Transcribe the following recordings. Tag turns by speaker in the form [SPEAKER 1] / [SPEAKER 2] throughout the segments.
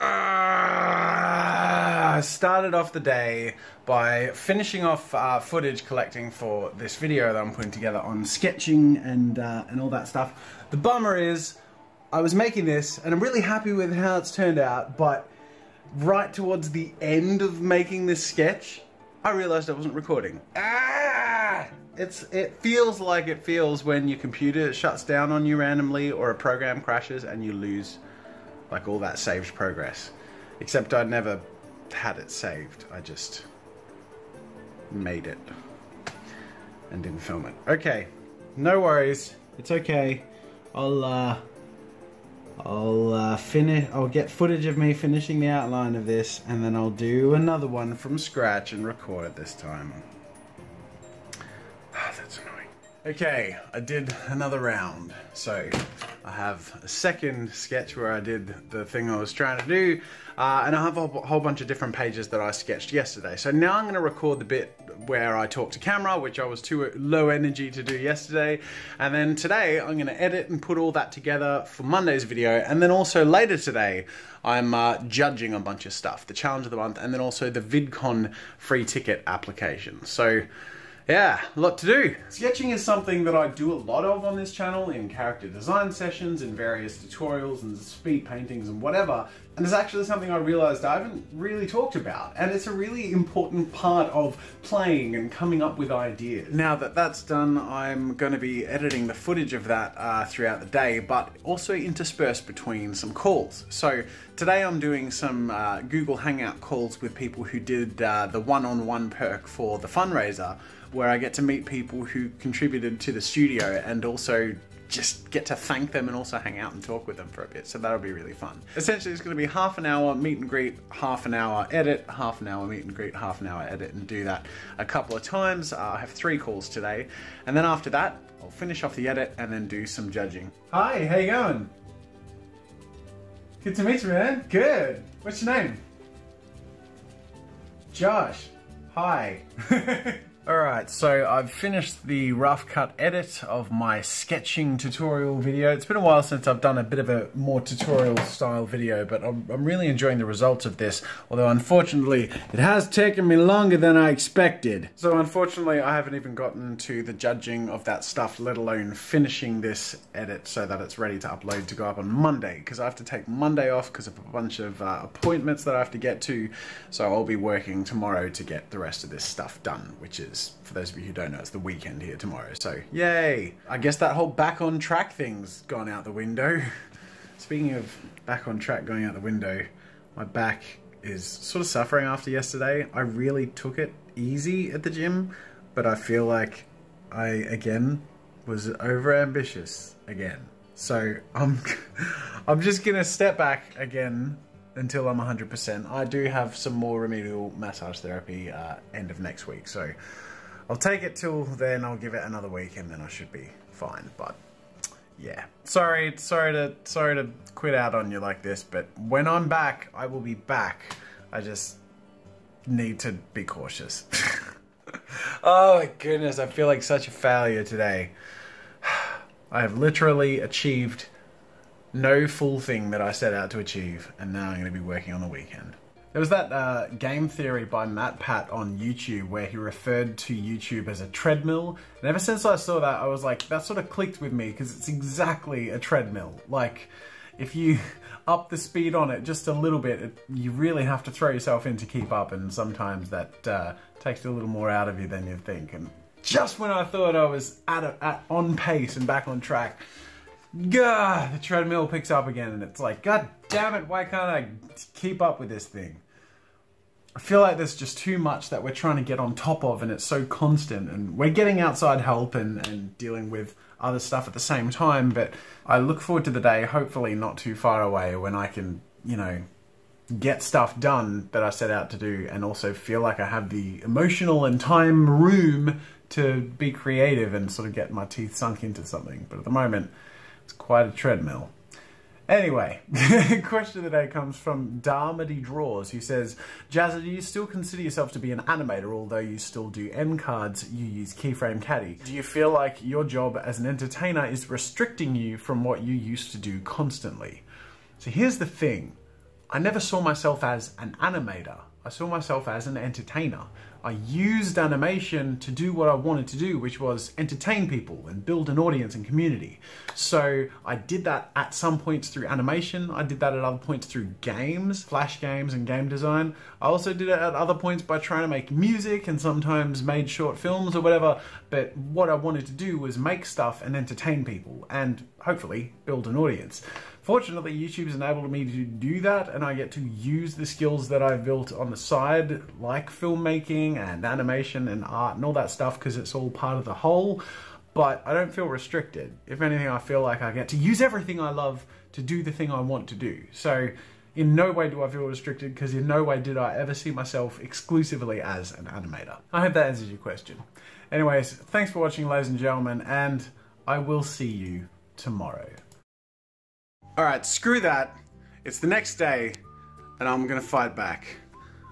[SPEAKER 1] I started off the day by finishing off footage collecting for this video that I'm putting together on sketching and all that stuff. The bummer is, I was making this and I'm really happy with how it's turned out, but right towards the end of making this sketch, I realized I wasn't recording. It feels like it feels when your computer shuts down on you randomly or a program crashes and you lose like all that saved progress. Except I never had it saved. I just made it and didn't film it. Okay, no worries. It's okay. I'll get footage of me finishing the outline of this, and then I'll do another one from scratch and record it this time. That's annoying. Okay, I did another round. So I have a second sketch where I did the thing I was trying to do, and I have a whole bunch of different pages that I sketched yesterday. So now I'm going to record the bit where I talk to camera, which I was too low energy to do yesterday, and then today I'm going to edit and put all that together for Monday's video, and then also later today I'm judging a bunch of stuff, the challenge of the month, and then also the VidCon free ticket application. So yeah, a lot to do. Sketching is something that I do a lot of on this channel in character design sessions, in various tutorials and speed paintings and whatever. And it's actually something I realized I haven't really talked about. And it's a really important part of playing and coming up with ideas. Now that that's done, I'm going to be editing the footage of that throughout the day, but also interspersed between some calls. So today I'm doing some Google Hangout calls with people who did the one-on-one perk for the fundraiser, where I get to meet people who contributed to the studio and also just get to thank them and also hang out and talk with them for a bit. So that'll be really fun. Essentially it's going to be half an hour meet and greet, half an hour edit, half an hour meet and greet, half an hour edit, and do that a couple of times. I have 3 calls today, and then after that I'll finish off the edit and then do some judging. Hi, how you going? Good to meet you, man. Good. What's your name? Josh. Hi. Alright, so I've finished the rough cut edit of my sketching tutorial video. It's been a while since I've done a bit of a more tutorial style video, but I'm really enjoying the results of this, although unfortunately it has taken me longer than I expected. So unfortunately I haven't even gotten to the judging of that stuff, let alone finishing this edit so that it's ready to upload to go up on Monday, because I have to take Monday off because of a bunch of appointments that I have to get to, so I'll be working tomorrow to get the rest of this stuff done, which is, for those of you who don't know, it's the weekend here tomorrow, so yay! I guess that whole back on track thing's gone out the window. Speaking of back on track going out the window, my back is sort of suffering after yesterday. I really took it easy at the gym, but I feel like I, again, was over ambitious again. So I'm just gonna step back again until I'm 100%. I do have some more remedial massage therapy end of next week, so I'll take it till then. I'll give it another week and then I should be fine. But yeah, sorry to quit out on you like this, but when I'm back, I will be back. I just need to be cautious. Oh my goodness, I feel like such a failure today. I have literally achieved no full thing that I set out to achieve, and now I'm going to be working on the weekend. There was that game theory by Matt Pat on YouTube where he referred to YouTube as a treadmill, and ever since I saw that I was like, that sort of clicked with me, because it's exactly a treadmill. Like, if you up the speed on it just a little bit, you really have to throw yourself in to keep up, and sometimes that takes a little more out of you than you think. And just when I thought I was on pace and back on track, gah, the treadmill picks up again, and it's like, god damn it, why can't I keep up with this thing? I feel like there's just too much that we're trying to get on top of, and it's so constant, and we're getting outside help and dealing with other stuff at the same time, but I look forward to the day, hopefully not too far away, when I can, you know, get stuff done that I set out to do, and also feel like I have the emotional and time room to be creative and sort of get my teeth sunk into something. But at the moment, it's quite a treadmill. Anyway, question of the day comes from Darmody Draws, who says, Jazza, do you still consider yourself to be an animator, although you still do end cards, you use Keyframe Caddy? Do you feel like your job as an entertainer is restricting you from what you used to do constantly? So here's the thing. I never saw myself as an animator. I saw myself as an entertainer. I used animation to do what I wanted to do, which was entertain people and build an audience and community. So I did that at some points through animation. I did that at other points through games, flash games and game design. I also did it at other points by trying to make music and sometimes made short films or whatever. But what I wanted to do was make stuff and entertain people and hopefully build an audience. Fortunately, YouTube's enabled me to do that, and I get to use the skills that I've built on the side, like filmmaking and animation and art and all that stuff, because it's all part of the whole. But I don't feel restricted. If anything, I feel like I get to use everything I love to do the thing I want to do. So in no way do I feel restricted, because in no way did I ever see myself exclusively as an animator. I hope that answers your question. Anyways, thanks for watching, ladies and gentlemen, and I will see you tomorrow. Alright, screw that. It's the next day, and I'm gonna fight back.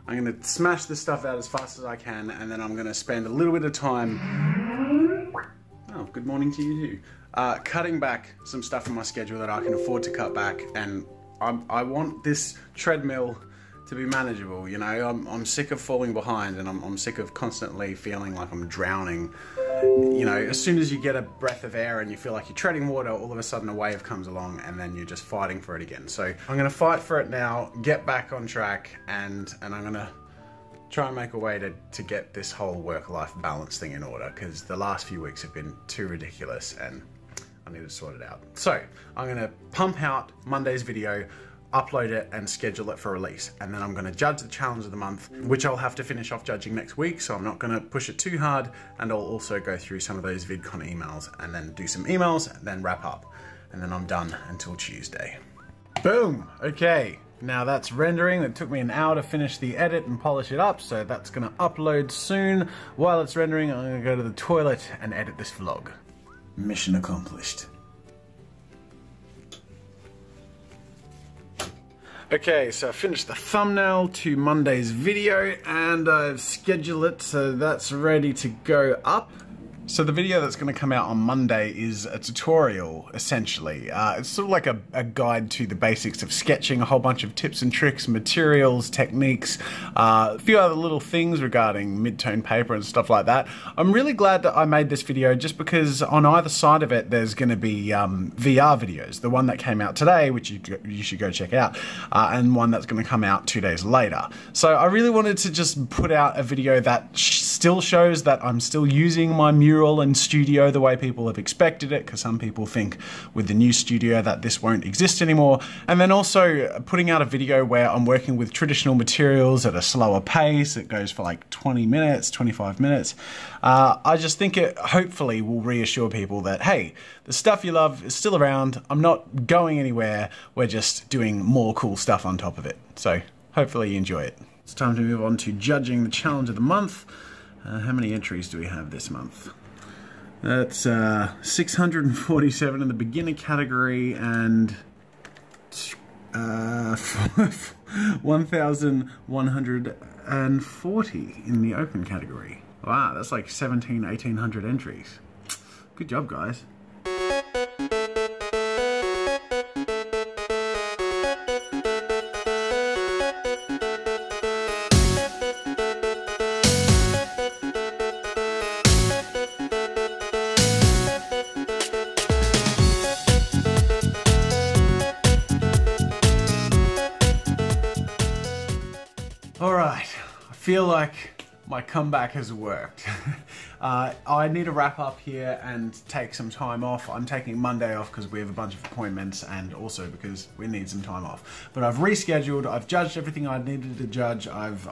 [SPEAKER 1] I'm gonna smash this stuff out as fast as I can, and then I'm gonna spend a little bit of time... Oh, good morning to you too. Cutting back some stuff in my schedule that I can afford to cut back, and I want this treadmill to be manageable, you know? I'm sick of falling behind, and I'm sick of constantly feeling like I'm drowning. You know, as soon as you get a breath of air and you feel like you're treading water, all of a sudden a wave comes along and then you're just fighting for it again. So I'm gonna fight for it now, get back on track, and I'm gonna try and make a way to get this whole work-life balance thing in order, because the last few weeks have been too ridiculous and I need to sort it out. So I'm gonna pump out Monday's video, upload it and schedule it for release, and then I'm going to judge the challenge of the month, which I'll have to finish off judging next week, so I'm not going to push it too hard, and I'll also go through some of those VidCon emails and then do some emails and then wrap up, and then I'm done until Tuesday. Boom! Okay, now that's rendering. It took me an hour to finish the edit and polish it up, so that's going to upload soon. While it's rendering, I'm going to go to the toilet and edit this vlog. Mission accomplished. Okay, so I finished the thumbnail to Monday's video and I've scheduled it so that's ready to go up. So the video that's going to come out on Monday is a tutorial, essentially. It's sort of like a guide to the basics of sketching, a whole bunch of tips and tricks, materials, techniques, a few other little things regarding mid-tone paper and stuff like that. I'm really glad that I made this video just because on either side of it there's going to be VR videos. The one that came out today, which you should go check out, and one that's going to come out 2 days later. So I really wanted to just put out a video that still shows that I'm still using my mural and studio the way people have expected it, because some people think with the new studio that this won't exist anymore, and then also putting out a video where I'm working with traditional materials at a slower pace. It goes for like 20 minutes, 25 minutes. I just think it hopefully will reassure people that, hey, the stuff you love is still around. I'm not going anywhere. We're just doing more cool stuff on top of it. So hopefully you enjoy it. It's time to move on to judging the challenge of the month. How many entries do we have this month? That's 647 in the beginner category and 1,140 in the open category. Wow, that's like 1,800 entries. Good job, guys. Alright, I feel like my comeback has worked. I need to wrap up here and take some time off. I'm taking Monday off because we have a bunch of appointments and also because we need some time off. But I've rescheduled, I've judged everything I needed to judge, I've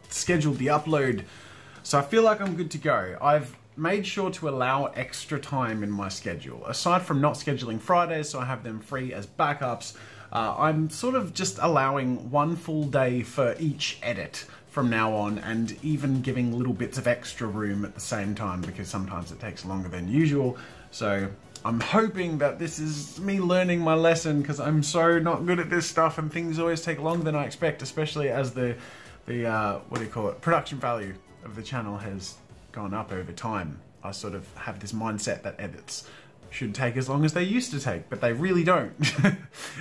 [SPEAKER 1] scheduled the upload, so I feel like I'm good to go. I've made sure to allow extra time in my schedule. Aside from not scheduling Fridays, so I have them free as backups, I'm sort of just allowing one full day for each edit from now on, and even giving little bits of extra room at the same time, because sometimes it takes longer than usual. So I'm hoping that this is me learning my lesson, because I'm so not good at this stuff and things always take longer than I expect, especially as the what do you call it, production value of the channel has gone up over time. I sort of have this mindset that edits should take as long as they used to take, but they really don't.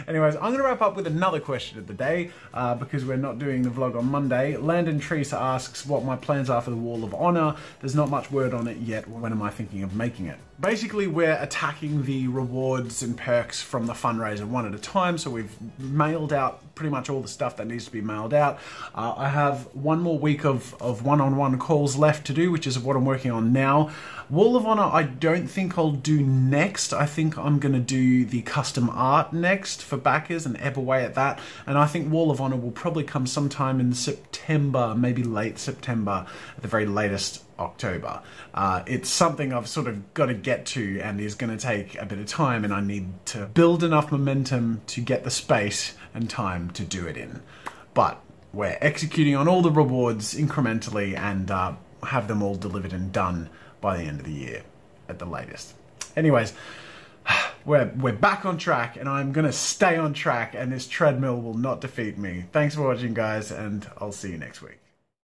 [SPEAKER 1] Anyways, I'm going to wrap up with another question of the day, because we're not doing the vlog on Monday. Landon Teresa asks what my plans are for the Wall of Honor. There's not much word on it yet. When am I thinking of making it? Basically, we're attacking the rewards and perks from the fundraiser one at a time, so we've mailed out pretty much all the stuff that needs to be mailed out. I have one more week of one-on-one calls left to do, which is what I'm working on now. Wall of Honor, I don't think I'll do next. I think I'm going to do the custom art next for backers and ebb away at that. And I think Wall of Honor will probably come sometime in September, maybe late September, at the very latest October. It's something I've sort of got to get to and is going to take a bit of time, and I need to build enough momentum to get the space and time to do it in. But we're executing on all the rewards incrementally and have them all delivered and done by the end of the year at the latest. Anyways, we're back on track, and I'm going to stay on track, and this treadmill will not defeat me. Thanks for watching, guys, and I'll see you next week.